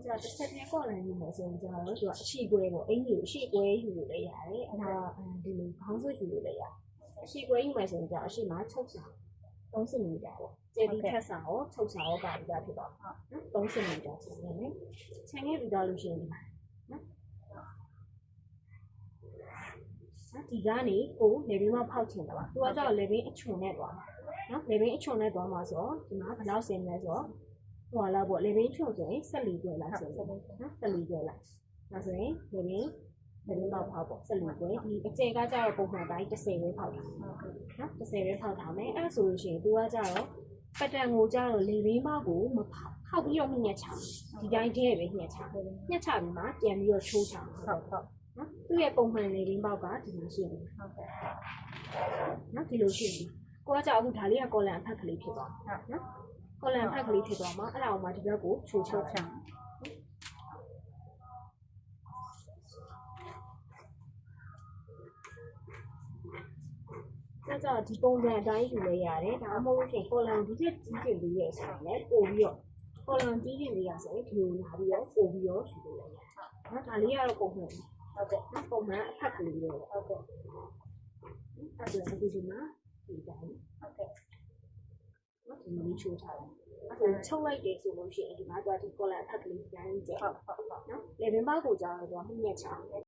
じゃあတစ်ဆက်တည်းကော့လန်ယူမယ်ဆိုရင်ကျတော့သူကအရှိကွဲပေါ့အင်ကြီးကိုအရှိကွဲယူလို့လည်းရတယ်အဲ့ဒါဒီလိုခေါင်းစွပ်ယူလို့လည်းရတယ်အရှိကွဲယူမယ်ဆိုရင်ကျတော့အရှိမှာချုပ်စာ30မီတာပေါ့ကျေဒီထက်စာရောချုပ်စာရောပါပြီးသားဖြစ်သွားနော်30မီတာချင်နေမယ်ချင်ခဲ့ပြီးသားလို့ရှိရင်ဒီမှာနော်ဒီကနေကိုလေဘင်းမဖောက်ချင်တယ်ပါသူကကျတော့လေဘင်းအချွန်နဲ့သွားမှာနော်လေဘင်းအချွန်နဲ့သွားမှာဆိုတော့ဒီမှာဘယ်လောက်ဆင်းလဲဆိုတော့ဟိုလာပေါ့လေဘင်းချွန်ဆိုရင်14ကျွဲလားဆိုရင်နော်14ကျွဲလားဒါဆိုရင်လေဘင်းပေါက်ဖောက်ပေါ့14ကျွဲဒီအကျယ်ကကျတော့ပုံမှန်တိုင်း10ပဲဖောက်တာနော်10ပဲဖောက်တာမယ်အဲ့ဆိုလို့ရှိရင်သူကကျတော့ပတ်တန်ကိုကျတော့လေဘင်းပေါက်ကိုမဖောက်ခောက်ပြီးတော့ညှက်ချဒီတိုင်းတည်းပဲညှက်ချပြီးမှပြန်ပြီးတော့ချိုးချဟုတ်နော်သူ့ရဲ့ပုံမှန်လေဘင်းပေါက်ကဒီမှာရှိတယ်ဟုတ်ကဲ့နော်ဒီလိုရှိတယ်ကိုကကြောက်အခုဒါလေးကကော်လန်အဖက်ကလေးဖြစ်သွားနော်ကော်လန်ဖက်ကလေးဖြစ်သွားမှာအဲ့ဒါအောင်မှဒီဘက်ကိုချိုးချချအဲ့တော့ဒီပုံစံအတိုင်းယူလဲရတယ်ဒါမှမဟုတ်လို့ရှိရင်ကော်လန်ဒီပြည့်ကြီးကျယ်လေးရဲ့ဆိုရင်လည်းပို့ပြီးတော့ကော်လန်ကြီးကျယ်လေးရဆိုရင်ဒီလိုလာပြီးတော့ပို့ပြီးတော့ယူလို့ရတယ်နော်ဒါလေးကတော့ပုံမှန်ဟုတ်ကဲ့ပုံမှန်အဖက်ကလေးပဲဟုတ်ကဲ့အဲ့ဒါအခုဒီမှာဒီတိုင်းဟုတ်ကဲ့နော်ဒီလိုချိုးထားတယ်အဲ့ဒါချုပ်လိုက်တယ်ဆိုလို့ရှိရင်ဒီမှာတော့ဒီကော်လန်အဖက်ကလေးတိုင်းကျဟုတ်နော်လေဘင်းပေါက်ကိုကြားတော့ညှက်ချ